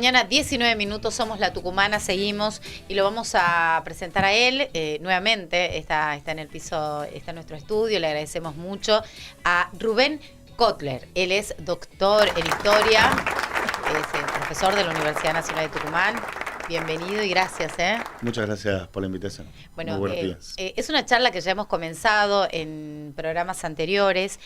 mañana, 19 minutos, somos La Tucumana, seguimos y lo vamos a presentar a él nuevamente. Está en el piso, está en nuestro estudio, le agradecemos mucho a Rubén Kotler. Él es doctor en historia, es profesor de la Universidad Nacional de Tucumán. Bienvenido y gracias. Muchas gracias por la invitación. Bueno, muy buenos días. Es una charla que ya hemos comenzado en programas anteriores,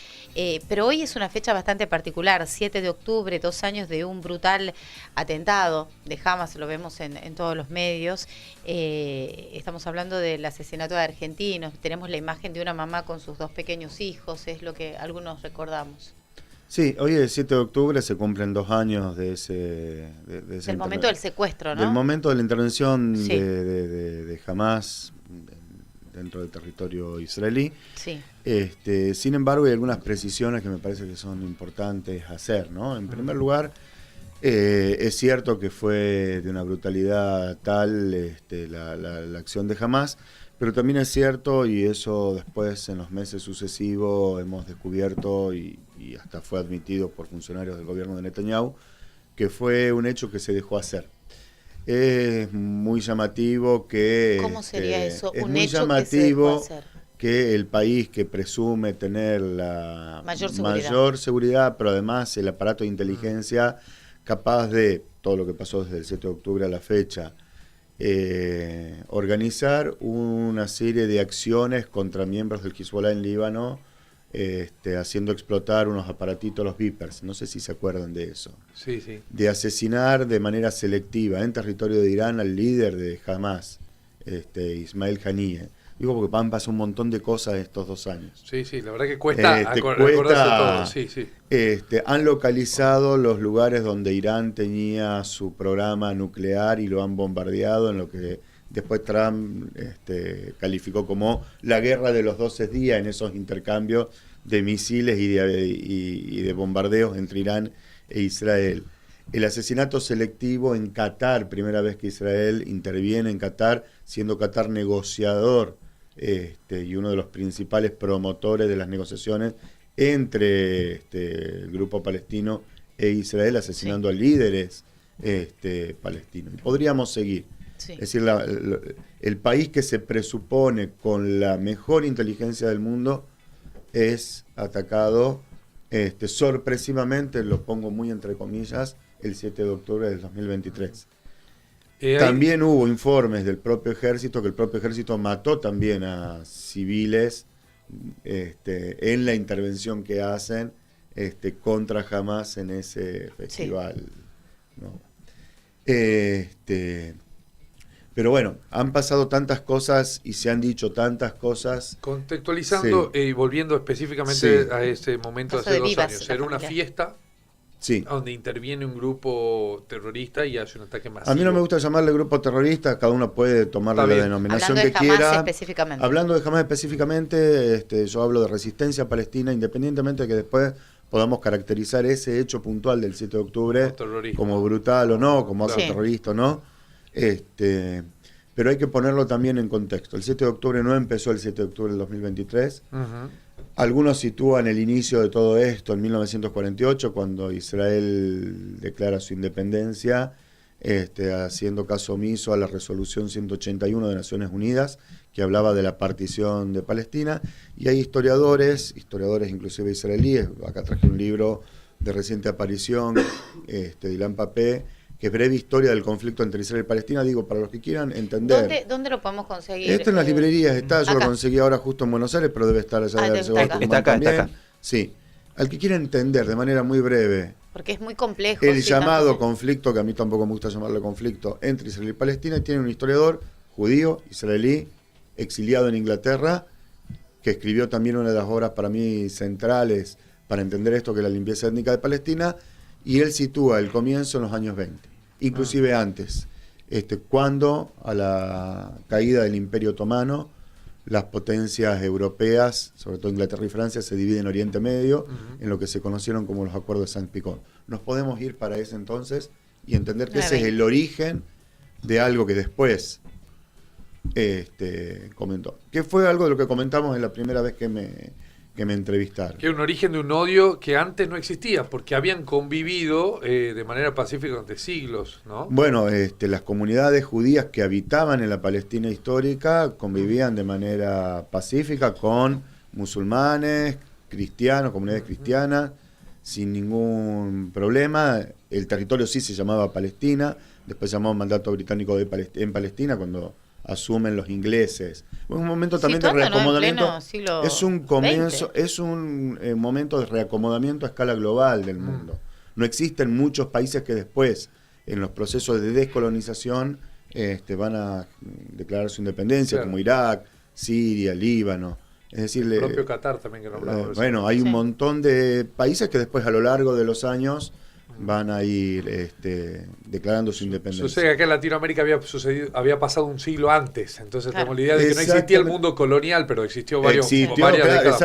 pero hoy es una fecha bastante particular, 7 de octubre, 2 años de un brutal atentado de Hamas, lo vemos en todos los medios. Estamos hablando del asesinato de argentinos, tenemos la imagen de una mamá con sus 2 pequeños hijos, es lo que algunos recordamos. Sí, hoy el 7 de octubre se cumplen 2 años de ese... Del momento del secuestro, ¿no? Del momento de la intervención sí. de Hamas dentro del territorio israelí. Sí. Sin embargo, hay algunas precisiones que me parece que son importantes hacer, ¿no? En primer lugar, es cierto que fue de una brutalidad tal la acción de Hamas, pero también es cierto, y eso después en los meses sucesivos hemos descubierto y hasta fue admitido por funcionarios del gobierno de Netanyahu, que fue un hecho que se dejó hacer. Es muy llamativo que... ¿Cómo sería eso? Es un muy hecho llamativo que se dejó hacer. Que el país que presume tener la mayor seguridad, pero además el aparato de inteligencia capaz de, todo lo que pasó desde el 7 de octubre a la fecha, organizar una serie de acciones contra miembros del Hezbollah en Líbano, haciendo explotar unos aparatitos, los Vipers, no sé si se acuerdan de eso. Sí, sí. De asesinar de manera selectiva en territorio de Irán al líder de Hamas, Ismail Haniyeh. Digo porque han pasado un montón de cosas estos 2 años. Sí, sí, la verdad que cuesta acordarse todo. Sí, sí. Han localizado los lugares donde Irán tenía su programa nuclear y lo han bombardeado, en lo que después Trump calificó como la guerra de los 12 días, en esos intercambios de misiles y de bombardeos entre Irán e Israel. El asesinato selectivo en Qatar, primera vez que Israel interviene en Qatar, siendo Qatar negociador y uno de los principales promotores de las negociaciones entre el grupo palestino e Israel, asesinando a líderes palestinos. Y podríamos seguir. Sí. Es decir, el país que se presupone con la mejor inteligencia del mundo es atacado sorpresivamente, lo pongo muy entre comillas, el 7 de octubre del 2023. También hubo informes del propio ejército, que el propio ejército mató también a civiles en la intervención que hacen contra Hamas en ese festival. Sí. ¿No? Pero bueno, han pasado tantas cosas y se han dicho tantas cosas. Contextualizando y volviendo específicamente a ese momento de hace 2 años. Era una fiesta donde interviene un grupo terrorista y hace un ataque masivo. A mí no me gusta llamarle grupo terrorista, cada uno puede tomarle la denominación que quiera. Hablando de Hamas específicamente, yo hablo de resistencia palestina, independientemente de que después podamos caracterizar ese hecho puntual del 7 de octubre como brutal o no, como acto terrorista o no. Pero hay que ponerlo también en contexto. El 7 de octubre no empezó el 7 de octubre del 2023. Algunos sitúan el inicio de todo esto en 1948, cuando Israel declara su independencia, haciendo caso omiso a la resolución 181 de Naciones Unidas, que hablaba de la partición de Palestina. Y hay historiadores inclusive israelíes, acá traje un libro de reciente aparición, de Ilan Papé, que es Breve Historia del Conflicto entre Israel y Palestina, digo, para los que quieran entender. ¿Dónde lo podemos conseguir? Esto en las librerías está, yo lo conseguí ahora justo en Buenos Aires, pero debe estar allá está acá. Sí, al que quiera entender de manera muy breve. Porque es muy complejo. El llamado conflicto, que a mí tampoco me gusta llamarlo conflicto, entre Israel y Palestina, tiene un historiador judío, israelí, exiliado en Inglaterra, que escribió también una de las obras para mí centrales para entender esto, que es la limpieza étnica de Palestina. Y él sitúa el comienzo en los años 20, inclusive antes, cuando a la caída del Imperio Otomano, las potencias europeas, sobre todo Inglaterra y Francia, se dividen en Oriente Medio, en lo que se conocieron como los Acuerdos de Saint-Picot. Nos podemos ir para ese entonces y entender que ese es el origen de algo que después comentó. Que fue algo de lo que comentamos en la primera vez que me entrevistaron. Que es un origen de un odio que antes no existía, porque habían convivido de manera pacífica durante siglos, ¿no? Bueno, las comunidades judías que habitaban en la Palestina histórica convivían de manera pacífica con musulmanes, cristianos, comunidades cristianas, sin ningún problema. El territorio sí se llamaba Palestina, después se llamó Mandato Británico en Palestina cuando asumen los ingleses. Un momento también de reacomodamiento. Es un comienzo, es un momento de reacomodamiento a escala global del mundo. No existen muchos países que después, en los procesos de descolonización, van a declarar su independencia, como Irak, Siria, Líbano. Es decir, el propio Qatar también que nombramos. Bueno, hay un montón de países que después a lo largo de los años van a ir declarando su independencia. Sucede que acá en Latinoamérica había pasado un siglo antes, entonces tenemos la idea de que no existía el mundo colonial, pero existió varias décadas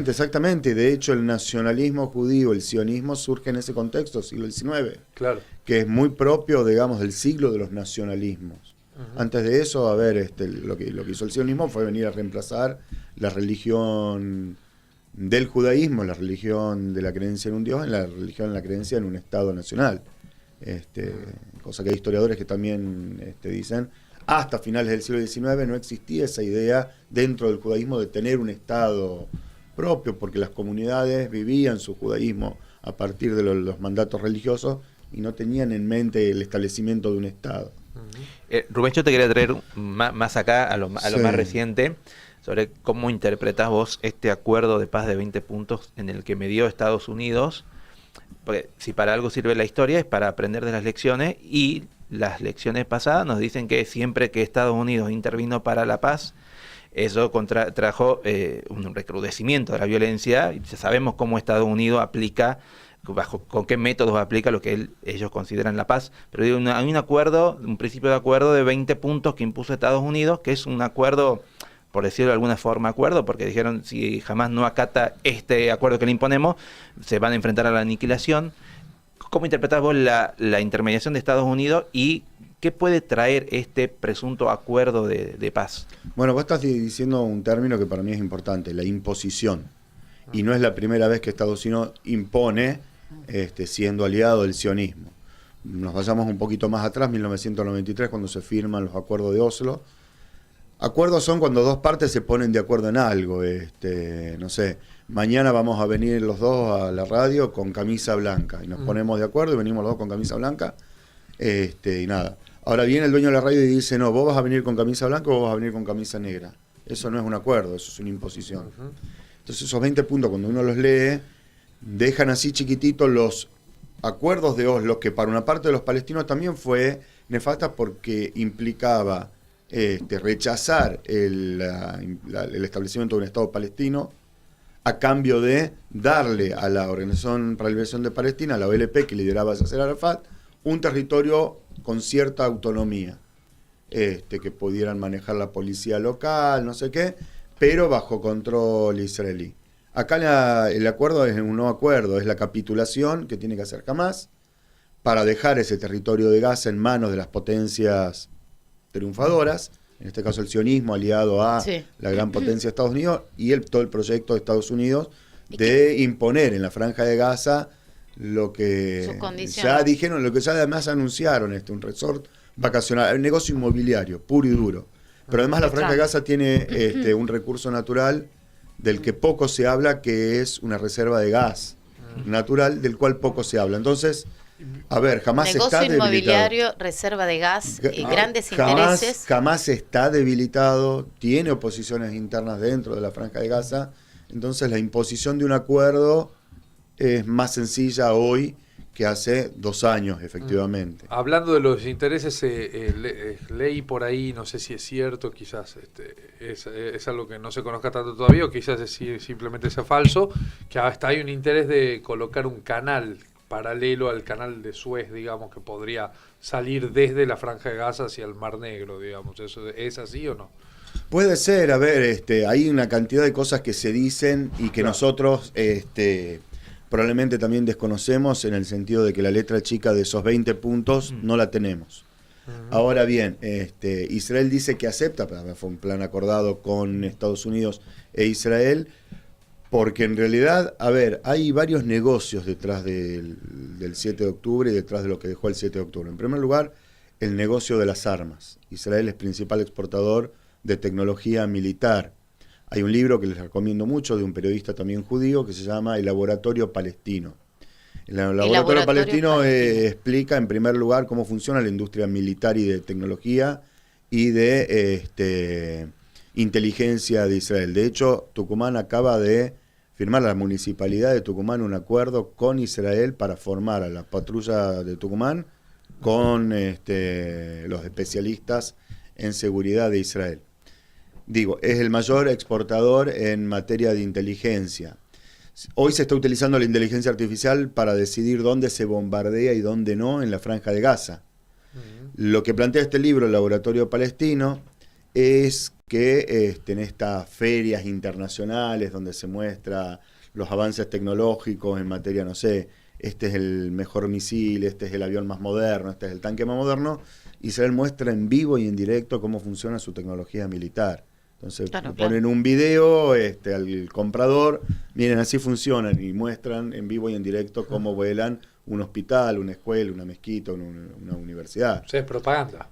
exactamente. De hecho, el nacionalismo judío, el sionismo, surge en ese contexto, siglo XIX, claro, que es muy propio, digamos, del siglo de los nacionalismos. Antes de eso, a ver, lo que hizo el sionismo fue venir a reemplazar la religión del judaísmo, la religión de la creencia en un Dios, en la religión en la creencia en un Estado nacional. Cosa que hay historiadores que también dicen, hasta finales del siglo XIX no existía esa idea dentro del judaísmo de tener un Estado propio, porque las comunidades vivían su judaísmo a partir de los mandatos religiosos y no tenían en mente el establecimiento de un Estado. Rubén, yo te quería traer más acá a lo más reciente, sobre cómo interpretás vos este acuerdo de paz de 20 puntos en el que medió Estados Unidos, porque si para algo sirve la historia es para aprender de las lecciones, y las lecciones pasadas nos dicen que siempre que Estados Unidos intervino para la paz, eso trajo un recrudecimiento de la violencia, y sabemos cómo Estados Unidos aplica, con qué métodos aplica lo que ellos consideran la paz, pero digo, hay un acuerdo, un principio de acuerdo de 20 puntos que impuso Estados Unidos, que es un acuerdo, por decirlo de alguna forma, acuerdo, porque dijeron, si jamás no acata este acuerdo que le imponemos, se van a enfrentar a la aniquilación. ¿Cómo interpretás vos la intermediación de Estados Unidos y qué puede traer este presunto acuerdo de paz? Bueno, vos estás diciendo un término que para mí es importante, la imposición. Y no es la primera vez que Estados Unidos impone, siendo aliado del sionismo. Nos vayamos un poquito más atrás, 1993, cuando se firman los acuerdos de Oslo. Acuerdos son cuando dos partes se ponen de acuerdo en algo. No sé, mañana vamos a venir los dos a la radio con camisa blanca. Y nos ponemos de acuerdo y venimos los dos con camisa blanca. Y nada. Ahora viene el dueño de la radio y dice, no, vos vas a venir con camisa blanca o vos vas a venir con camisa negra. Eso no es un acuerdo, eso es una imposición. Entonces esos 20 puntos, cuando uno los lee, dejan así chiquititos los acuerdos de Oslo, que para una parte de los palestinos también fue nefasta porque implicaba rechazar el establecimiento de un Estado palestino a cambio de darle a la Organización para la Liberación de Palestina, la OLP, que lideraba Yasser Arafat, un territorio con cierta autonomía, que pudieran manejar la policía local, no sé qué, pero bajo control israelí. Acá el acuerdo es un no acuerdo, es la capitulación que tiene que hacer Hamás para dejar ese territorio de Gaza en manos de las potencias triunfadoras, en este caso el sionismo aliado a la gran potencia de Estados Unidos, y todo el proyecto de Estados Unidos de imponer en la franja de Gaza lo que ya dijeron, lo que ya además anunciaron, un resort vacacional, un negocio inmobiliario puro y duro. Pero además la franja de Gaza tiene un recurso natural del que poco se habla, que es una reserva de gas natural del cual poco se habla. Entonces, a ver, jamás está debilitado. Negocio inmobiliario, reserva de gas, grandes intereses. Jamás está debilitado, tiene oposiciones internas dentro de la franja de Gaza. Entonces la imposición de un acuerdo es más sencilla hoy que hace 2 años, efectivamente. Hablando de los intereses, leí por ahí, no sé si es cierto, quizás es algo que no se conozca tanto todavía, o quizás simplemente sea falso, que hasta hay un interés de colocar un canal paralelo al canal de Suez, digamos, que podría salir desde la Franja de Gaza hacia el Mar Negro, digamos. ¿Eso es así o no? Puede ser, a ver, hay una cantidad de cosas que se dicen y que nosotros probablemente también desconocemos, en el sentido de que la letra chica de esos 20 puntos no la tenemos. Ahora bien, Israel dice que acepta, fue un plan acordado con Estados Unidos e Israel, Porque en realidad, a ver, hay varios negocios detrás del 7 de octubre y detrás de lo que dejó el 7 de octubre. En primer lugar, el negocio de las armas. Israel es principal exportador de tecnología militar. Hay un libro que les recomiendo mucho de un periodista también judío que se llama El Laboratorio Palestino. El Laboratorio Palestino explica en primer lugar cómo funciona la industria militar y de tecnología y de inteligencia de Israel. De hecho, Tucumán acaba de firmar, la municipalidad de Tucumán, un acuerdo con Israel para formar a la patrulla de Tucumán con los especialistas en seguridad de Israel. Digo, es el mayor exportador en materia de inteligencia. Hoy se está utilizando la inteligencia artificial para decidir dónde se bombardea y dónde no en la Franja de Gaza. Lo que plantea este libro, El Laboratorio Palestino, es que en estas ferias internacionales donde se muestra los avances tecnológicos en materia, no sé, este es el mejor misil, este es el avión más moderno, este es el tanque más moderno, Israel muestra en vivo y en directo cómo funciona su tecnología militar. Entonces ponen un video al comprador, miren, así funcionan, y muestran en vivo y en directo cómo vuelan un hospital, una escuela, una mezquita, una universidad. O sea, es propaganda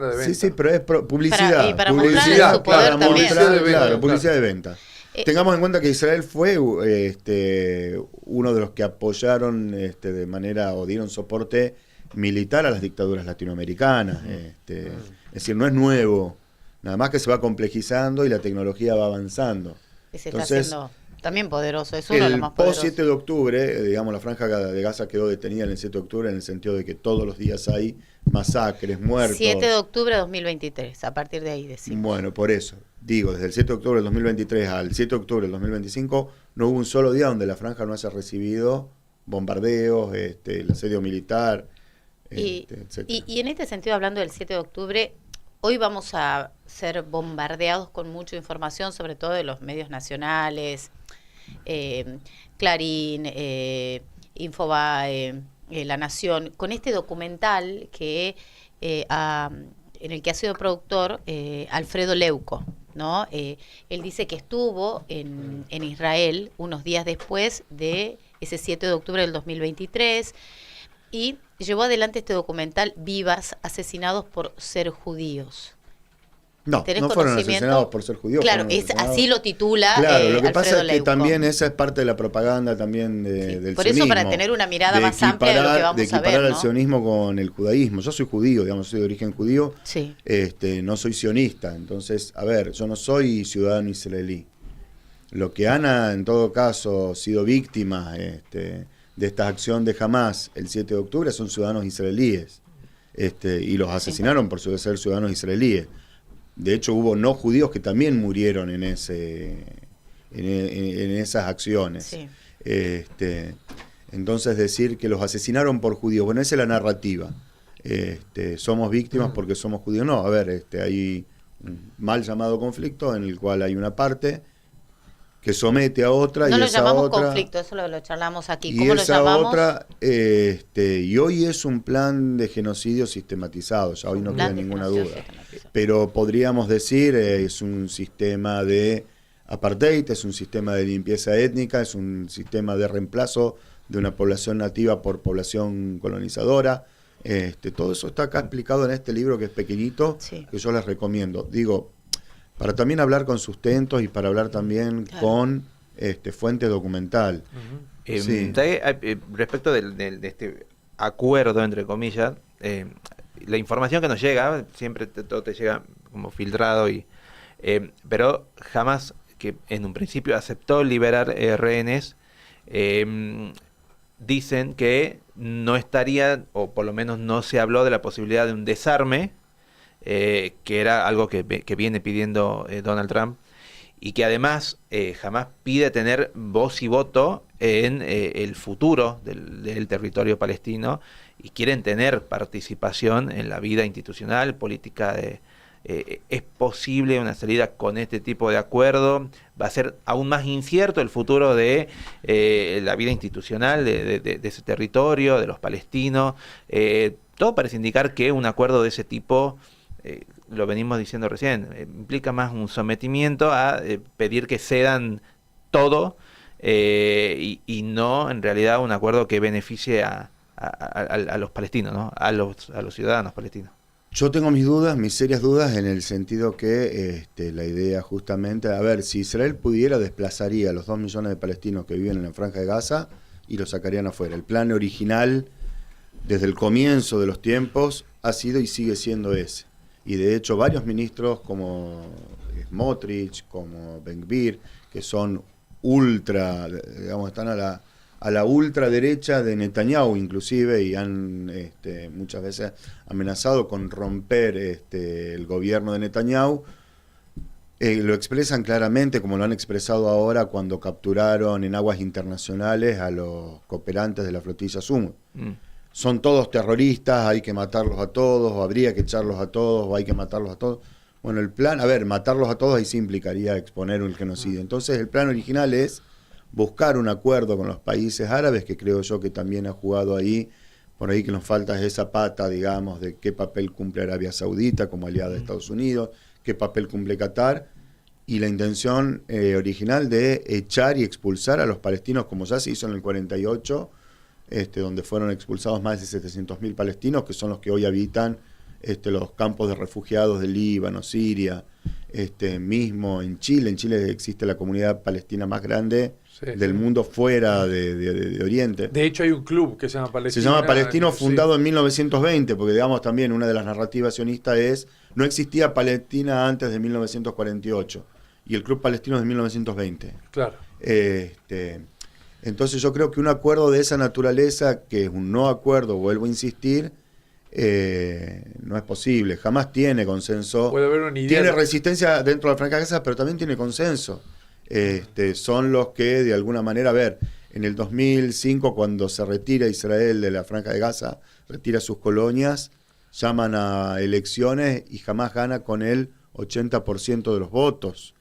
de venta. Sí, pero es publicidad. Para publicidad, mostrar su poder también. Publicidad de venta. Tengamos en cuenta que Israel fue uno de los que apoyaron de manera o dieron soporte militar a las dictaduras latinoamericanas. Es decir, no es nuevo. Nada más que se va complejizando y la tecnología va avanzando. Y se está haciendo también poderoso, es uno de los más poderosos. El post 7 de octubre, digamos, la Franja de Gaza quedó detenida en el 7 de octubre en el sentido de que todos los días hay masacres, muertos. 7 de octubre de 2023, a partir de ahí decimos. Bueno, por eso, digo, desde el 7 de octubre del 2023 al 7 de octubre del 2025, no hubo un solo día donde la Franja no haya recibido bombardeos, el asedio militar, etc. Y en este sentido, hablando del 7 de octubre, hoy vamos a ser bombardeados con mucha información, sobre todo de los medios nacionales, Clarín, Infobae, La Nación, con este documental que en el que ha sido productor Alfredo Leuco, ¿no? Él dice que estuvo en Israel unos días después de ese 7 de octubre del 2023 y llevó adelante este documental Vivas, asesinados por ser judíos. No fueron asesinados por ser judíos. Claro, así lo titula claro, lo que Alfredo pasa es que Leuco. También esa es parte de la propaganda también del por sionismo. Eso, para tener una mirada más amplia de lo que vamos a ver, de equiparar ¿no? al sionismo con el judaísmo. Yo soy judío, digamos, soy de origen judío. Sí. No soy sionista. Entonces, a ver, yo no soy ciudadano israelí. Lo que han, en todo caso, sido víctimas de esta acción de Hamás el 7 de octubre son ciudadanos israelíes. Y los asesinaron por ser ciudadanos israelíes. De hecho, hubo no judíos que también murieron en esas acciones. Sí. Entonces, decir que los asesinaron por judíos, bueno, esa es la narrativa. Somos víctimas porque somos judíos. No, a ver, hay un mal llamado conflicto en el cual hay una parte que somete a otra no y lo esa llamamos otra, conflicto, eso lo charlamos aquí. y ¿Cómo lo esa llamamos? otra, y hoy es un plan de genocidio sistematizado, ya hoy no queda ninguna duda. Pero podríamos decir, es un sistema de apartheid, es un sistema de limpieza étnica, es un sistema de reemplazo de una población nativa por población colonizadora. Todo eso está acá explicado en este libro que es pequeñito, que yo les recomiendo. Digo, para también hablar con sustentos y para hablar también con fuente documental. Sí. Respecto de este acuerdo, entre comillas, la información que nos llega, siempre todo te llega como filtrado, pero jamás, que en un principio aceptó liberar rehenes, dicen que no estaría, o por lo menos no se habló de la posibilidad de un desarme, que era algo que viene pidiendo Donald Trump, y que además jamás pide tener voz y voto en el futuro del territorio palestino, y quieren tener participación en la vida institucional, política. ¿Es posible una salida con este tipo de acuerdo? Va a ser aún más incierto el futuro de la vida institucional de ese territorio, de los palestinos. Todo parece indicar que un acuerdo de ese tipo, lo venimos diciendo recién, implica más un sometimiento a pedir que cedan todo y no en realidad un acuerdo que beneficie a los palestinos, ¿no? A los ciudadanos palestinos. Yo tengo mis dudas, mis serias dudas, en el sentido que la idea justamente, a ver, si Israel pudiera, desplazaría a los 2 millones de palestinos que viven en la Franja de Gaza y los sacarían afuera. El plan original, desde el comienzo de los tiempos, ha sido y sigue siendo ese. Y de hecho varios ministros como Smotrich, como Ben-Gvir, que son ultra, digamos, están a la ultraderecha de Netanyahu inclusive, y han muchas veces amenazado con romper el gobierno de Netanyahu, lo expresan claramente, como lo han expresado ahora cuando capturaron en aguas internacionales a los cooperantes de la flotilla Sumud. Son todos terroristas, hay que matarlos a todos, o habría que echarlos a todos, o hay que matarlos a todos. Bueno, el plan, a ver, matarlos a todos ahí sí implicaría exponer un genocidio. Entonces el plan original es buscar un acuerdo con los países árabes, que creo yo que también ha jugado ahí, por ahí que nos falta esa pata, digamos, de qué papel cumple Arabia Saudita como aliada de Estados Unidos, qué papel cumple Qatar, y la intención original de echar y expulsar a los palestinos, como ya se hizo en el 48, donde fueron expulsados más de 700.000 palestinos, que son los que hoy habitan los campos de refugiados de Líbano, Siria, mismo en Chile. En Chile existe la comunidad palestina más grande del mundo fuera de Oriente. De hecho hay un club que se llama Palestina. Se llama Palestino, fundado en 1920, porque digamos también una de las narrativas sionistas es, no existía Palestina antes de 1948, y el Club Palestino es de 1920. Claro. Entonces yo creo que un acuerdo de esa naturaleza, que es un no acuerdo, vuelvo a insistir, no es posible, jamás tiene consenso. Puede haber una idea. Tiene resistencia dentro de la Franja de Gaza, pero también tiene consenso. Son los que de alguna manera, a ver, en el 2005 cuando se retira Israel de la Franja de Gaza, retira sus colonias, llaman a elecciones y jamás gana con el 80% de los votos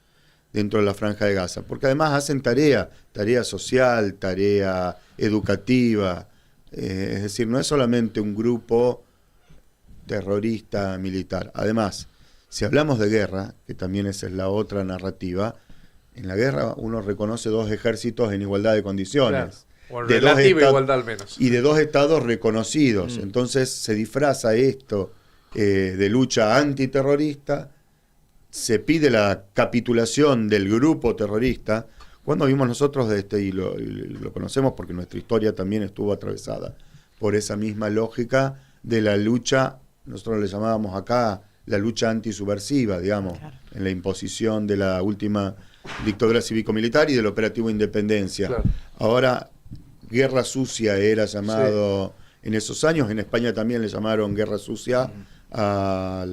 dentro de la Franja de Gaza, porque además hacen tarea social, tarea educativa, es decir, no es solamente un grupo terrorista militar. Además, si hablamos de guerra, que también esa es la otra narrativa, en la guerra uno reconoce 2 ejércitos en igualdad de condiciones. Claro. O en relativa igualdad al menos. Y de 2 estados reconocidos. Entonces se disfraza esto de lucha antiterrorista, se pide la capitulación del grupo terrorista, cuando vimos nosotros, y lo conocemos porque nuestra historia también estuvo atravesada por esa misma lógica de la lucha, nosotros le llamábamos acá la lucha antisubversiva, digamos, claro, en la imposición de la última dictadura cívico-militar y del operativo Independencia. Claro. Ahora, guerra sucia era llamado en esos años, en España también le llamaron guerra sucia al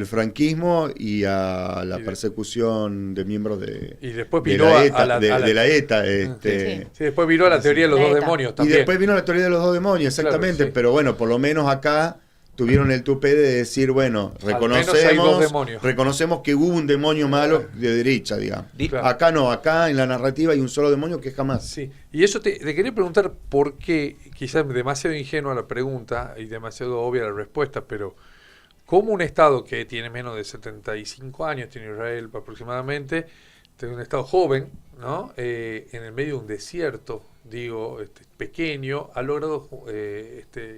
franquismo y a la persecución de miembros de la ETA. Sí, después vino la teoría de los 2 demonios también. Y después vino la teoría de los 2 demonios, exactamente, claro, pero bueno, por lo menos acá tuvieron el tupé de decir, bueno, reconocemos que hubo un demonio malo de derecha, digamos. Claro. Acá no, acá en la narrativa hay un solo demonio que jamás. Sí, y eso te quería preguntar por qué, quizás demasiado ingenua la pregunta y demasiado obvia la respuesta, pero ¿cómo un Estado que tiene menos de 75 años, tiene Israel aproximadamente, tiene un Estado joven, ¿no? En el medio de un desierto, pequeño, ha logrado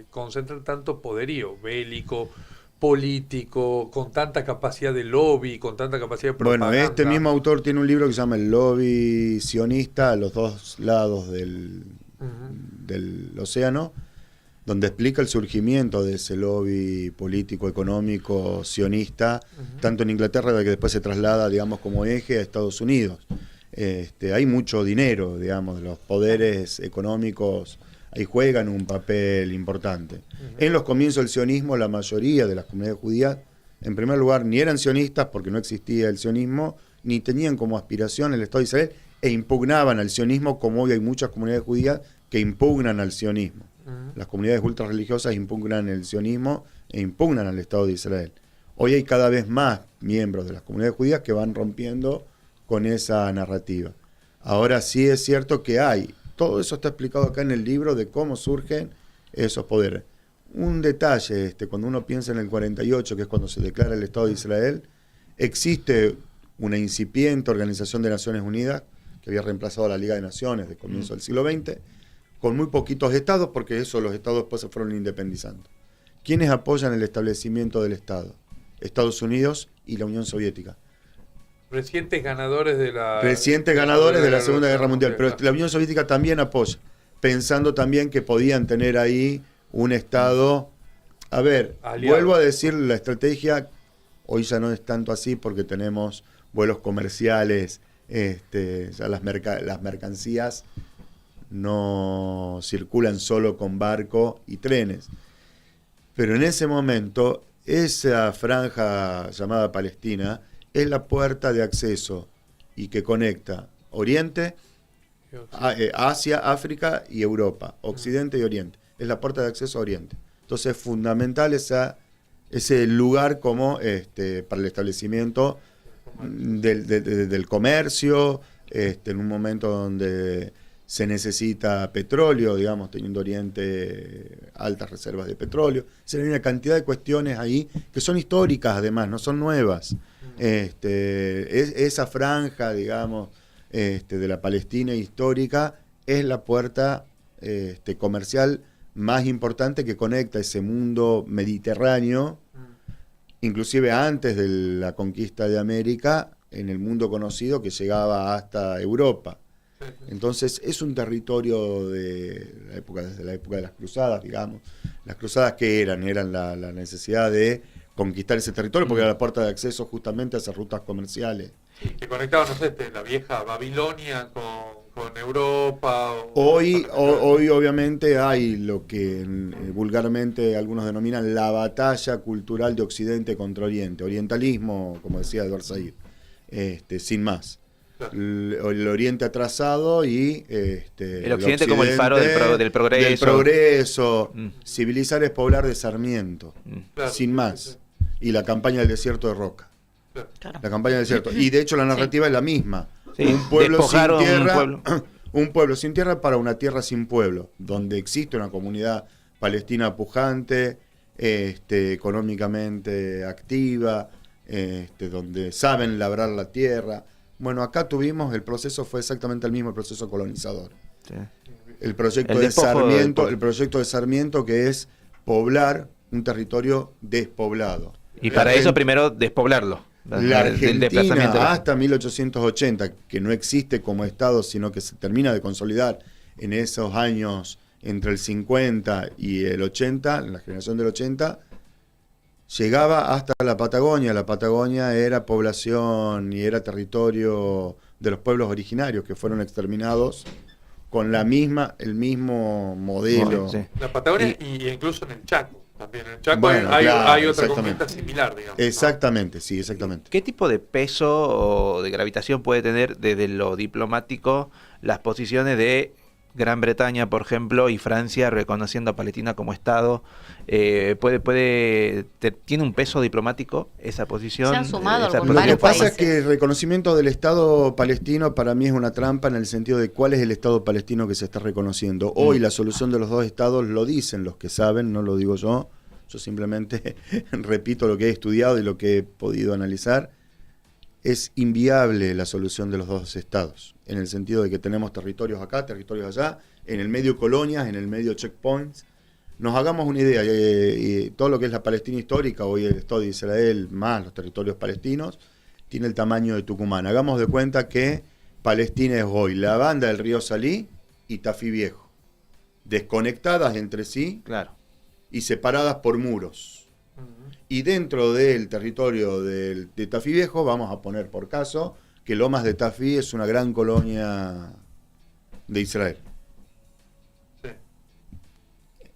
concentrar tanto poderío bélico, político, con tanta capacidad de lobby, con tanta capacidad de propaganda? Bueno, este mismo autor tiene un libro que se llama El lobby sionista a los 2 lados del océano, donde explica el surgimiento de ese lobby político, económico, sionista, tanto en Inglaterra, que después se traslada, digamos, como eje a Estados Unidos. Hay mucho dinero, digamos, los poderes económicos ahí juegan un papel importante. En los comienzos del sionismo, la mayoría de las comunidades judías, en primer lugar, ni eran sionistas porque no existía el sionismo, ni tenían como aspiración el Estado de Israel, e impugnaban al sionismo, como hoy hay muchas comunidades judías que impugnan al sionismo. Las comunidades ultrarreligiosas impugnan el sionismo e impugnan al Estado de Israel. Hoy hay cada vez más miembros de las comunidades judías que van rompiendo con esa narrativa. Ahora sí es cierto que hay, todo eso está explicado acá en el libro de cómo surgen esos poderes. Un detalle, cuando uno piensa en el 48, que es cuando se declara el Estado de Israel, existe una incipiente Organización de Naciones Unidas que había reemplazado a la Liga de Naciones de comienzo del siglo XX, con muy poquitos estados, porque los estados después se fueron independizando. ¿Quiénes apoyan el establecimiento del Estado? Estados Unidos y la Unión Soviética. Recientes ganadores de la Segunda Guerra Mundial, pero la Unión Soviética también apoya, pensando también que podían tener ahí un Estado. A ver, aliado. Vuelvo a decir, la estrategia hoy ya no es tanto así porque tenemos vuelos comerciales, ya las mercancías no circulan solo con barco y trenes. Pero en ese momento, esa franja llamada Palestina es la puerta de acceso y que conecta Oriente, Asia, África y Europa, Occidente y Oriente. Es la puerta de acceso a Oriente. Entonces es fundamental ese lugar como para el establecimiento del comercio, en un momento donde se necesita petróleo, digamos, teniendo Oriente altas reservas de petróleo. Hay una cantidad de cuestiones ahí que son históricas, además, no son nuevas. Esa franja, digamos, de la Palestina histórica es la puerta comercial más importante que conecta ese mundo mediterráneo, inclusive antes de la conquista de América, en el mundo conocido que llegaba hasta Europa. Entonces es un territorio de la época, desde la época de las cruzadas, digamos. Las cruzadas, ¿qué eran? Eran la necesidad de conquistar ese territorio porque era la puerta de acceso justamente a esas rutas comerciales. Que conectaban, no sé, la vieja Babilonia con Europa. Hoy obviamente hay lo que vulgarmente algunos denominan la batalla cultural de Occidente contra Oriente. Orientalismo, como decía Edward Said, sin más. El Oriente atrasado y el Occidente como el faro del progreso. Del progreso. Civilizar es poblar de Sarmiento, sin más. Sí. Y la campaña del desierto de Roca. Claro. La campaña del desierto. Y de hecho la narrativa es la misma. Sí, Un pueblo sin tierra, un pueblo sin tierra para una tierra sin pueblo, donde existe una comunidad palestina pujante, económicamente activa, donde saben labrar la tierra. Bueno, acá tuvimos, el proceso fue exactamente el mismo, el proceso colonizador. Sí. El proyecto de Sarmiento, que es poblar un territorio despoblado. Y para eso primero despoblarlo. La Argentina hasta 1880, que no existe como Estado, sino que se termina de consolidar en esos años entre el 50 y el 80, en la generación del 80, llegaba hasta la Patagonia. La Patagonia era población y era territorio de los pueblos originarios que fueron exterminados con el mismo modelo. Sí. La Patagonia y incluso en el Chaco. También en el Chaco hay otra conquista similar, digamos. Exactamente, sí, exactamente. ¿Qué tipo de peso o de gravitación puede tener desde lo diplomático las posiciones de Gran Bretaña, por ejemplo, y Francia reconociendo a Palestina como Estado? ¿Tiene un peso diplomático esa posición? ¿Se han sumado Lo que pasa es que el reconocimiento del Estado palestino para mí es una trampa en el sentido de cuál es el Estado palestino que se está reconociendo. Hoy la solución de los dos Estados lo dicen los que saben, no lo digo yo. Yo simplemente repito lo que he estudiado y lo que he podido analizar. Es inviable la solución de los dos Estados, en el sentido de que tenemos territorios acá, territorios allá, en el medio colonias, en el medio checkpoints. Nos hagamos una idea, y todo lo que es la Palestina histórica, hoy el Estado de Israel más los territorios palestinos, tiene el tamaño de Tucumán. Hagamos de cuenta que Palestina es hoy la banda del río Salí y Tafí Viejo, desconectadas entre sí, claro, y separadas por muros. Y dentro del territorio de Tafí Viejo, vamos a poner por caso que Lomas de Tafí es una gran colonia de Israel. Sí.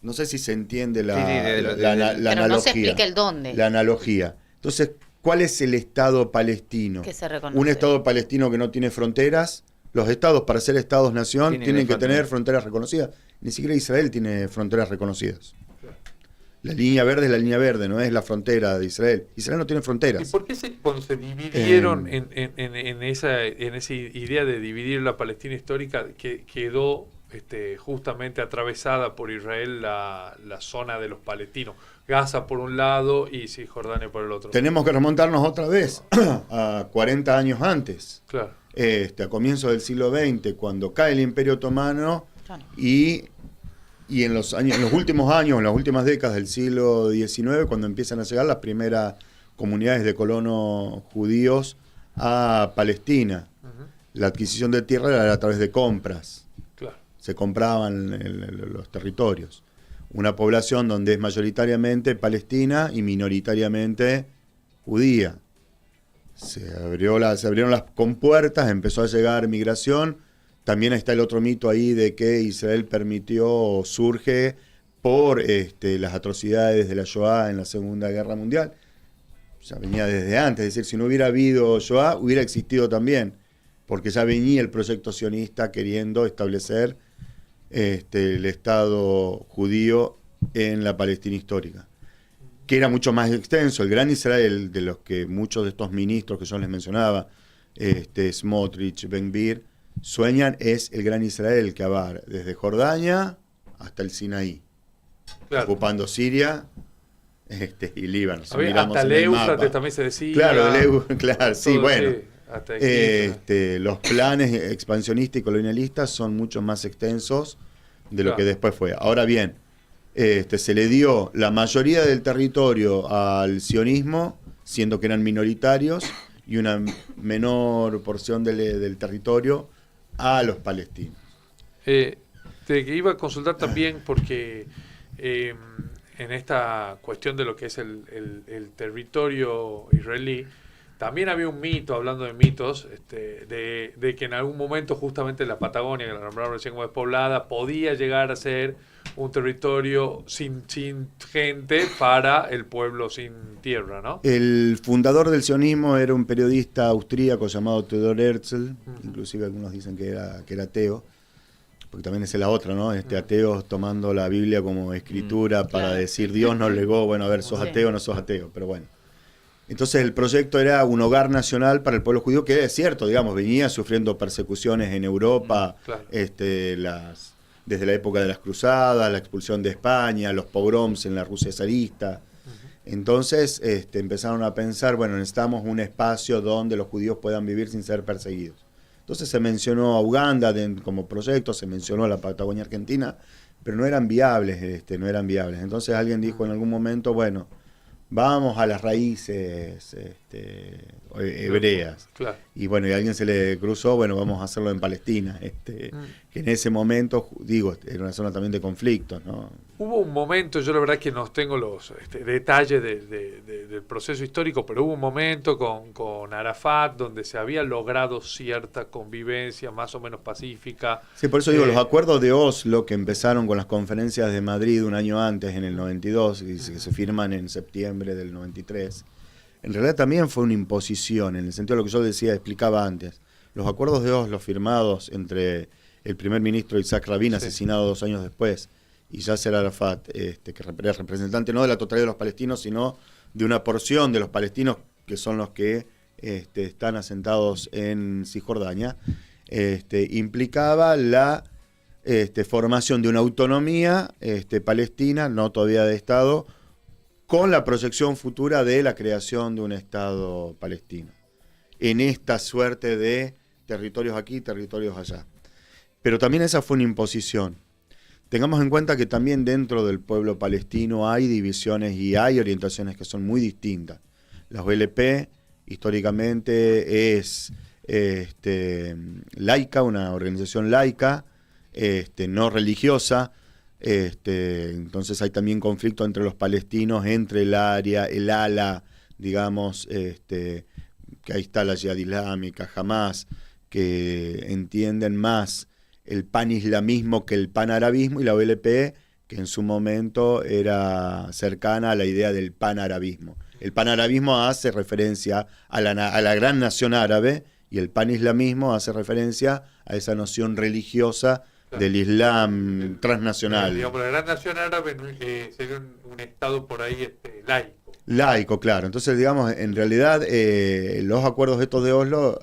No sé si se entiende la pero analogía. No se explica el dónde. La analogía. Entonces, ¿cuál es el Estado palestino? Que se reconoce. Un Estado palestino que no tiene fronteras. Los estados, para ser Estados-nación, tienen que tener fronteras reconocidas. Ni siquiera Israel tiene fronteras reconocidas. La línea verde es la línea verde, no es la frontera de Israel. Israel no tiene fronteras. ¿Y por qué cuando se dividieron en esa idea de dividir la Palestina histórica, que quedó justamente atravesada por Israel la zona de los palestinos? Gaza por un lado y Cisjordania por el otro. Tenemos que remontarnos otra vez a 40 años antes. Claro. a comienzos del siglo XX, cuando cae el Imperio Otomano, y en los últimos años, en las últimas décadas del siglo XIX, cuando empiezan a llegar las primeras comunidades de colonos judíos a Palestina. La adquisición de tierra era a través de compras. Claro. Se compraban los territorios. Una población donde es mayoritariamente palestina y minoritariamente judía. Se abrieron las compuertas, empezó a llegar migración. También está el otro mito ahí de que Israel permitió o surge por las atrocidades de la Shoah en la Segunda Guerra Mundial. Ya venía desde antes, es decir, si no hubiera habido Shoah, hubiera existido también, porque ya venía el proyecto sionista queriendo establecer el Estado judío en la Palestina histórica, que era mucho más extenso. El Gran Israel, de los que muchos de estos ministros que yo les mencionaba, Smotrich, Ben-Gvir, sueñan, es el Gran Israel que va desde Jordania hasta el Sinaí, claro, ocupando Siria y Líbano. Si hasta el Éufrates también se decía. Claro, claro, sí, bueno. Los planes expansionistas y colonialistas son mucho más extensos de lo que después fue. Ahora bien, se le dio la mayoría del territorio al sionismo, siendo que eran minoritarios, y una menor porción del territorio a los palestinos. Te iba a consultar también porque en esta cuestión de lo que es el territorio israelí, también había un mito, hablando de mitos, de que en algún momento justamente la Patagonia, que la nombraron recién como despoblada, podía llegar a ser un territorio sin gente para el pueblo sin tierra, ¿no? El fundador del sionismo era un periodista austríaco llamado Theodor Herzl, inclusive algunos dicen que era ateo, porque también es la otra, ¿no? Ateos tomando la Biblia como escritura para decir Dios nos legó, bueno, a ver, sos ateo o no sos ateo, pero bueno. Entonces el proyecto era un hogar nacional para el pueblo judío, que es cierto, digamos, venía sufriendo persecuciones en Europa, claro, desde la época de las cruzadas, la expulsión de España, los pogroms en la Rusia zarista. Entonces empezaron a pensar, bueno, necesitamos un espacio donde los judíos puedan vivir sin ser perseguidos. Entonces se mencionó a Uganda como proyecto, se mencionó a la Patagonia Argentina, pero no eran viables, no eran viables. Entonces alguien dijo en algún momento, bueno, vamos a las raíces hebreas. Claro. Y bueno, y a alguien se le cruzó, bueno, vamos a hacerlo en Palestina. Que en ese momento, digo, era una zona también de conflictos, ¿no? Hubo un momento, yo la verdad que no tengo los detalles del proceso histórico, pero hubo un momento con Arafat donde se había logrado cierta convivencia más o menos pacífica. Sí, por eso digo, los acuerdos de Oslo que empezaron con las conferencias de Madrid un año antes, en el 92, y que se firman en septiembre del 93, en realidad también fue una imposición, en el sentido de lo que yo explicaba antes. Los acuerdos de Oslo firmados entre el primer ministro Isaac Rabin, asesinado 2 años después, y Yasser Arafat, que era representante no de la totalidad de los palestinos, sino de una porción de los palestinos que son los que están asentados en Cisjordania, implicaba la formación de una autonomía palestina, no todavía de Estado, con la proyección futura de la creación de un Estado palestino, en esta suerte de territorios aquí, territorios allá. Pero también esa fue una imposición. Tengamos en cuenta que también dentro del pueblo palestino hay divisiones y hay orientaciones que son muy distintas. La OLP históricamente es laica, una organización laica, no religiosa. Entonces hay también conflicto entre los palestinos, entre el ala, digamos, que ahí está la Jihad Islámica, Hamas, que entienden más el panislamismo que el panarabismo, y la OLP, que en su momento era cercana a la idea del panarabismo. El panarabismo hace referencia a la gran nación árabe, y el panislamismo hace referencia a esa noción religiosa del Islam transnacional. Digamos, la gran nación árabe sería un estado por ahí laico. Laico, claro. Entonces, digamos, en realidad los acuerdos estos de Oslo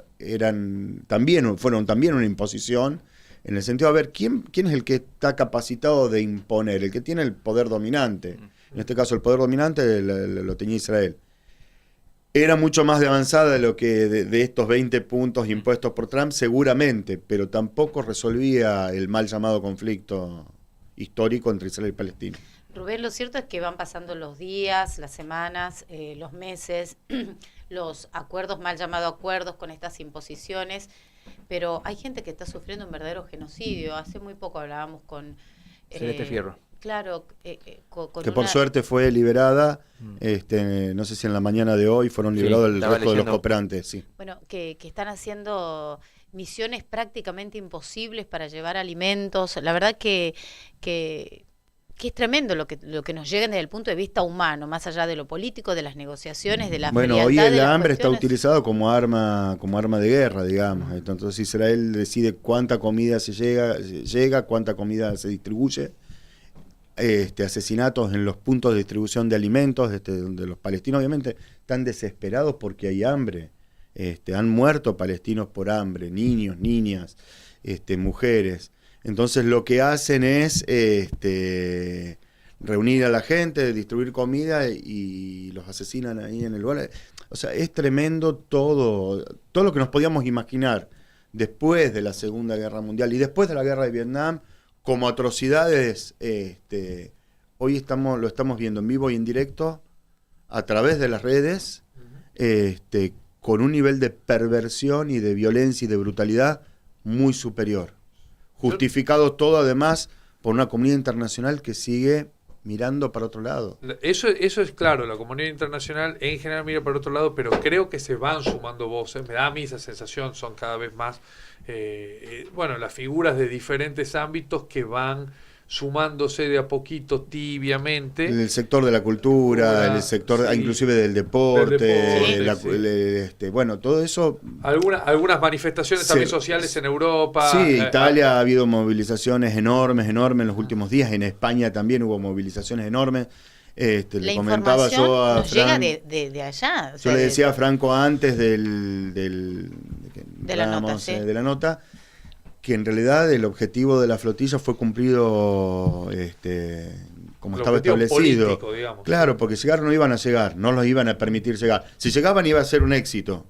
fueron también una imposición, en el sentido de ver quién es el que está capacitado de imponer, el que tiene el poder dominante. En este caso el poder dominante lo tenía Israel. Era mucho más de avanzada de lo que de estos 20 puntos impuestos por Trump, seguramente, pero tampoco resolvía el mal llamado conflicto histórico entre Israel y Palestina. Rubén, lo cierto es que van pasando los días, las semanas, los meses, los acuerdos, mal llamados acuerdos con estas imposiciones, pero hay gente que está sufriendo un verdadero genocidio. Hace muy poco hablábamos con... Celeste Fierro. Claro, que por suerte fue liberada, no sé si en la mañana de hoy fueron liberados el resto de los cooperantes. Sí. Bueno, que están haciendo misiones prácticamente imposibles para llevar alimentos. La verdad que es tremendo lo que nos llega desde el punto de vista humano, más allá de lo político, de las negociaciones, de la Bueno, hoy el hambre está utilizado como arma de guerra, digamos. Entonces Israel decide cuánta comida llega, cuánta comida se distribuye. Asesinatos en los puntos de distribución de alimentos, donde los palestinos obviamente están desesperados porque hay hambre. Han muerto palestinos por hambre, niños, niñas, mujeres. Entonces lo que hacen es reunir a la gente, distribuir comida y los asesinan ahí en el lugar. O sea, es tremendo todo lo que nos podíamos imaginar después de la Segunda Guerra Mundial y después de la Guerra de Vietnam, como atrocidades. Hoy lo estamos viendo en vivo y en directo a través de las redes, con un nivel de perversión y de violencia y de brutalidad muy superior. Justificado todo además por una comunidad internacional que sigue mirando para otro llado. Eso es claro, la comunidad internacional en general mira para otro lado, pero creo que se van sumando voces. Me da a mí esa sensación, son cada vez más, las figuras de diferentes ámbitos que van sumándose de a poquito, tibiamente. El sector de la cultura, el sector inclusive del deporte, todo eso. Algunas manifestaciones también sociales en Europa. Sí, Italia ha habido movilizaciones enormes en los últimos días. En España también hubo movilizaciones enormes. Le comentaba yo a Fran, llega de allá. Yo le decía a Franco antes de la nota que en realidad el objetivo de la flotilla fue cumplido como estaba establecido. Político, digamos. Claro, porque llegar no iban a llegar, no los iban a permitir llegar. Si llegaban iba a ser un éxito.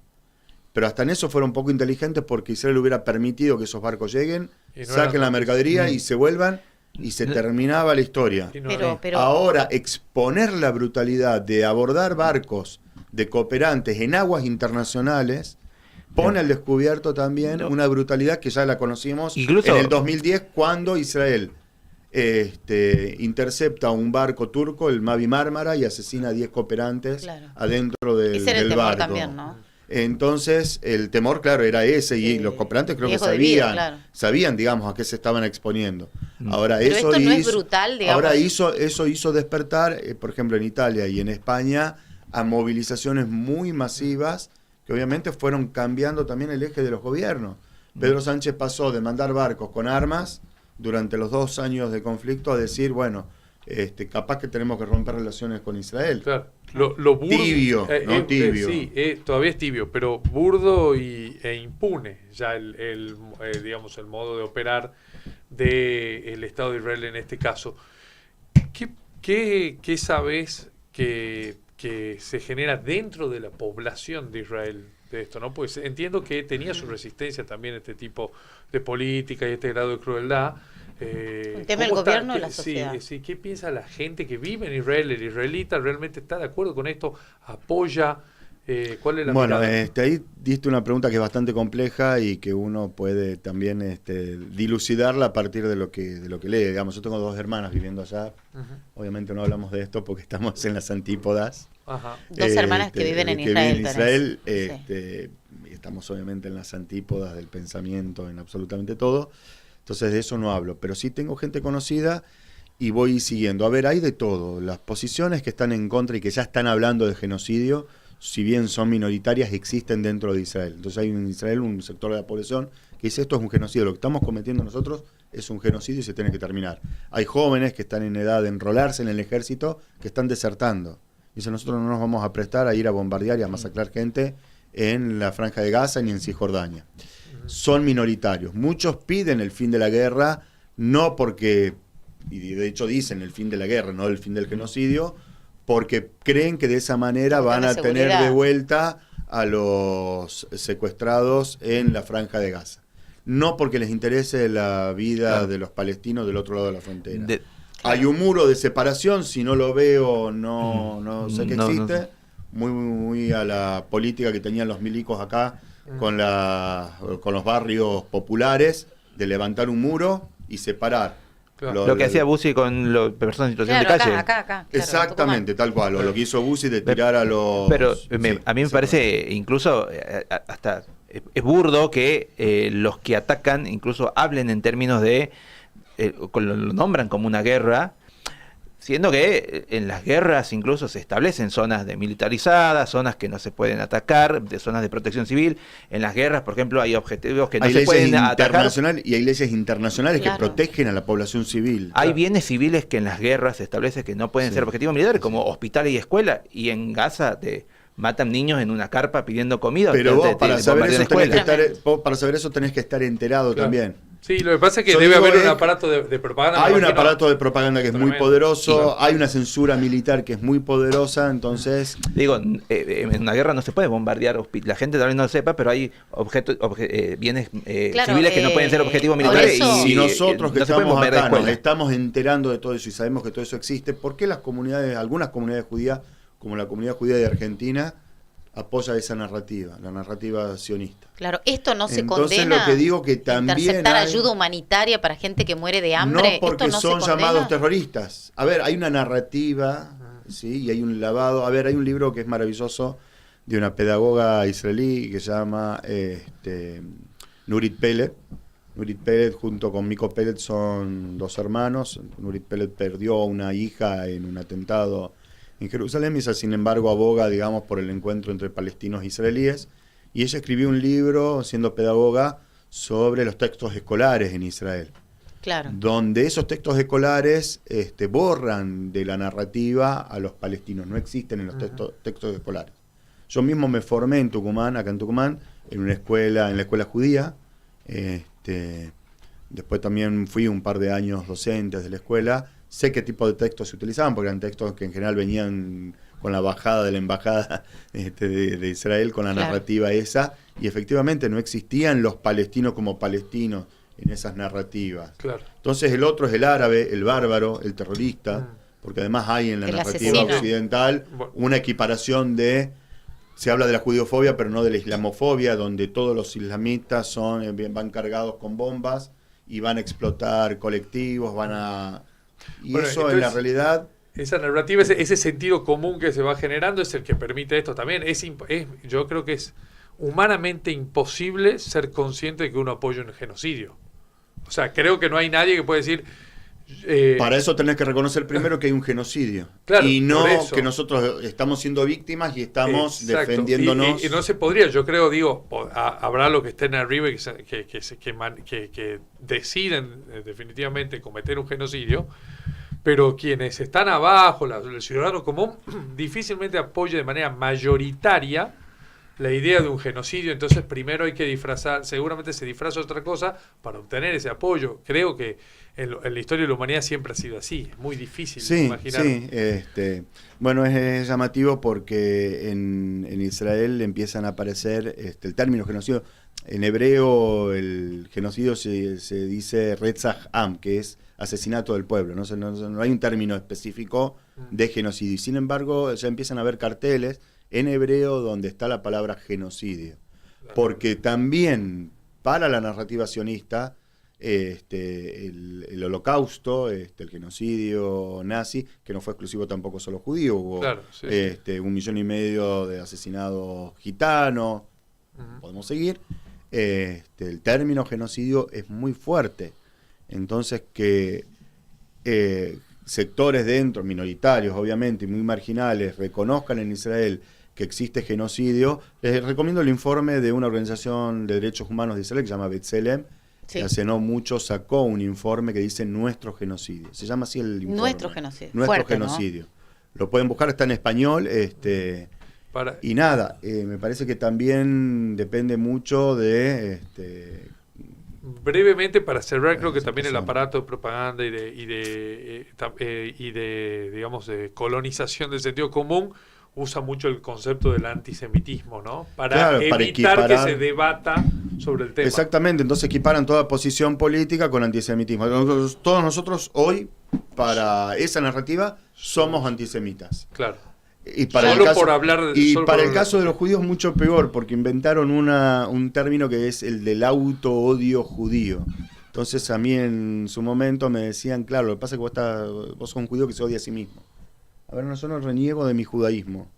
Pero hasta en eso fueron un poco inteligentes porque Israel hubiera permitido que esos barcos lleguen, saquen la mercadería y se vuelvan y se terminaba la historia. Pero ahora, exponer la brutalidad de abordar barcos de cooperantes en aguas internacionales pone al descubierto también una brutalidad que ya la conocimos incluso en el 2010 cuando Israel intercepta un barco turco, el Mavi Mármara, y asesina a 10 cooperantes adentro del barco. También, ¿no? Entonces, el temor, claro, era ese, y los cooperantes creo que sabían, digamos, a qué se estaban exponiendo. Ahora, pero esto no es brutal, digamos. Ahora eso hizo despertar, por ejemplo, en Italia y en España, a movilizaciones muy masivas que obviamente fueron cambiando también el eje de los gobiernos. Pedro Sánchez pasó de mandar barcos con armas durante los 2 años de conflicto a decir, bueno, capaz que tenemos que romper relaciones con Israel. Claro. Lo burdo, tibio, no tibio. Sí, todavía es tibio, pero burdo e impune ya el modo de operar del Estado de Israel en este caso. ¿Qué sabes que se genera dentro de la población de Israel de esto, ¿no? Pues entiendo que tenía su resistencia también este tipo de política y este grado de crueldad. Un tema del gobierno y la sociedad. Sí, ¿qué piensa la gente que vive en Israel? ¿El israelita realmente está de acuerdo con esto? ¿Apoya? ¿Cuál es la mirada? Ahí diste una pregunta que es bastante compleja y que uno puede también dilucidarla a partir de lo que lee. Digamos, yo tengo 2 hermanas viviendo allá. Obviamente no hablamos de esto porque estamos en las antípodas. 2 hermanas que viven en Israel. Estamos obviamente en las antípodas del pensamiento, en absolutamente todo. Entonces de eso no hablo, pero sí tengo gente conocida y voy siguiendo. A ver, hay de todo. Las posiciones que están en contra y que ya están hablando de genocidio, si bien son minoritarias, existen dentro de Israel. Entonces hay en Israel un sector de la población que dice esto es un genocidio, lo que estamos cometiendo nosotros es un genocidio y se tiene que terminar. Hay jóvenes que están en edad de enrolarse en el ejército que están desertando. Dicen, nosotros no nos vamos a prestar a ir a bombardear y a masacrar gente en la Franja de Gaza ni en Cisjordania. Son minoritarios. Muchos piden el fin de la guerra, no porque, y de hecho dicen el fin de la guerra, no el fin del genocidio, porque creen que de esa manera van a tener de vuelta a los secuestrados en la Franja de Gaza. No porque les interese la vida de los palestinos del otro lado de la frontera. Hay un muro de separación, si no lo veo, no sé que existe, muy a la política que tenían los milicos acá con los barrios populares, de levantar un muro y separar. Claro. Lo que hacía Bussi con las personas en situación de calle. Acá, claro, exactamente, tal cual. Lo que hizo Bussi de tirar a los... Pero a mí me parece incluso hasta es burdo que los que atacan incluso hablen en términos de... lo nombran como una guerra, siendo que en las guerras incluso se establecen zonas demilitarizadas, zonas que no se pueden atacar, de zonas de protección civil. En las guerras, por ejemplo, hay objetivos que no se pueden atacar. Y hay leyes internacionales que protegen a la población civil. Hay bienes civiles que en las guerras se establece que no pueden ser objetivos militares, como hospitales y escuelas, y en Gaza matan niños en una carpa pidiendo comida. Pero vos para saber eso tenés que estar enterado también. Sí, lo que pasa es que debe haber un aparato de propaganda. Hay un aparato de propaganda que es muy poderoso, hay una censura militar que es muy poderosa, entonces... Digo, en una guerra no se puede bombardear, la gente también no lo sepa, pero hay bienes civiles que no pueden ser objetivos militares. Y nosotros que estamos acá nos estamos enterando de todo eso y sabemos que todo eso existe, ¿por qué algunas comunidades judías, como la comunidad judía de Argentina, apoya esa narrativa, la narrativa sionista? Claro, esto no se Entonces, condena. Lo que digo que también interceptar ayuda humanitaria para gente que muere de hambre. No, porque ¿esto no son se condena? llamados terroristas. A ver, hay una narrativa, ¿sí? Y hay un lavado. A ver, hay un libro que es maravilloso de una pedagoga israelí que se llama Nurit Peled. Nurit Peled junto con Miko Peled son dos hermanos. Nurit Peled perdió a una hija en un atentado en Jerusalén, y ella, sin embargo, aboga, digamos, por el encuentro entre palestinos e israelíes. Y ella escribió un libro, siendo pedagoga, sobre los textos escolares en Israel. Claro. Donde esos textos escolares borran de la narrativa a los palestinos. No existen en los textos escolares. Yo mismo me formé en Tucumán, acá en Tucumán, en la escuela judía. Después también fui un par de años docentes de la escuela. Sé qué tipo de textos se utilizaban, porque eran textos que en general venían con la bajada de la embajada de Israel, con la narrativa esa, y efectivamente no existían los palestinos como palestinos en esas narrativas. Claro. Entonces el otro es el árabe, el bárbaro, el terrorista, porque además hay en la narrativa occidental una equiparación se habla de la judiofobia, pero no de la islamofobia, donde todos los islamistas van cargados con bombas y van a explotar colectivos, Y eso entonces, en la realidad... Esa narrativa, ese sentido común que se va generando es el que permite esto también. Yo creo que es humanamente imposible ser consciente de que uno apoya un genocidio. O sea, creo que no hay nadie que pueda decir... para eso tenés que reconocer primero que hay un genocidio. Claro, y no que nosotros estamos siendo víctimas y estamos defendiéndonos. Y no se podría, yo creo, habrá los que estén arriba y que deciden definitivamente cometer un genocidio, pero quienes están abajo, el ciudadano común, difícilmente apoya de manera mayoritaria la idea de un genocidio. Entonces primero hay que disfrazar, seguramente se disfraza otra cosa para obtener ese apoyo. Creo que en la historia de la humanidad siempre ha sido así, es muy difícil imaginar. Sí, bueno, es llamativo porque en Israel empiezan a aparecer el término genocidio. En hebreo el genocidio se dice Retzach Am, que es asesinato del pueblo, no hay un término específico de genocidio, y sin embargo ya empiezan a haber carteles en hebreo donde está la palabra genocidio, porque también para la narrativa sionista el holocausto, el genocidio nazi, que no fue exclusivo tampoco solo judío, hubo 1,5 millones de asesinados gitanos, podemos seguir. El término genocidio es muy fuerte. Entonces que sectores dentro, minoritarios obviamente y muy marginales, reconozcan en Israel que existe genocidio. Les recomiendo el informe de una organización de derechos humanos de Israel que se llama B'Tselem, que hace no mucho sacó un informe que dice nuestro genocidio. Se llama así el informe. Nuestro genocidio. Nuestro Fuerte, genocidio. ¿No? Lo pueden buscar, está en español. Y nada, me parece que también depende mucho de brevemente, para cerrar, creo que Sí, también el sí. aparato de propaganda y de digamos, de colonización del sentido común usa mucho el concepto del antisemitismo, ¿no? Para Claro, para evitar que equiparar. se debata sobre el tema. Exactamente, entonces equiparan toda posición política con antisemitismo. Todos nosotros hoy, para esa narrativa, somos antisemitas. Claro. Y para Solo el caso, por hablar de- y solo para por el hablar. caso de los judíos mucho peor, porque inventaron un término que es el del auto-odio judío. Entonces a mí en su momento me decían, claro, lo que pasa es que vos sos un judío que se odia a sí mismo. A ver, no, yo no reniego de mi judaísmo.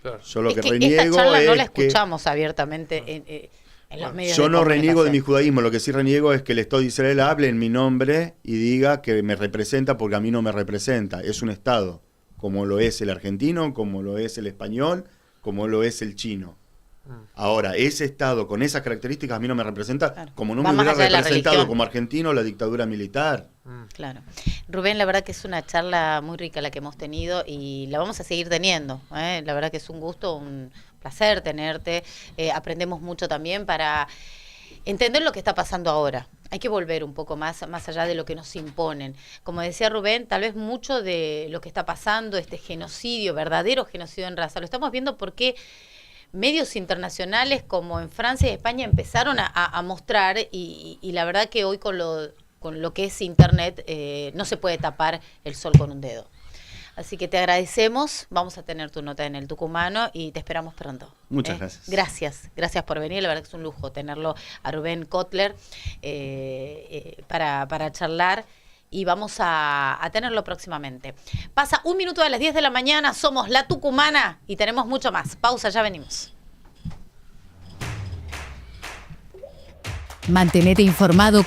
Claro. Yo lo Es que que reniego esta charla no la es que escuchamos abiertamente en los medios yo de no reniego de mi comunicación. judaísmo, lo que sí reniego es que el Estado de Israel hable en mi nombre y diga que me representa porque a mí no me representa. Es un Estado, como lo es el argentino, como lo es el español, como lo es el chino. Ahora, ese Estado con esas características a mí no me representa, Claro. como no Va me más hubiera allá de la representado religión. como argentino la dictadura militar. Claro. Rubén, la verdad que es una charla muy rica la que hemos tenido y la vamos a seguir teniendo. La verdad que es un gusto, un placer tenerte. Aprendemos mucho también para entender lo que está pasando ahora. Hay que volver un poco más allá de lo que nos imponen. Como decía Rubén, tal vez mucho de lo que está pasando, este genocidio, verdadero genocidio en raza, lo estamos viendo porque medios internacionales como en Francia y España empezaron a mostrar y la verdad que hoy con lo que es Internet no se puede tapar el sol con un dedo. Así que te agradecemos, vamos a tener tu nota en el Tucumano y te esperamos pronto. Muchas gracias. Gracias por venir, la verdad que es un lujo tenerlo a Rubén Kotler para charlar. Y vamos a tenerlo próximamente. Pasa 1 minuto de las 10 de la mañana, somos La Tucumana y tenemos mucho más. Pausa, ya venimos. Mantenete informado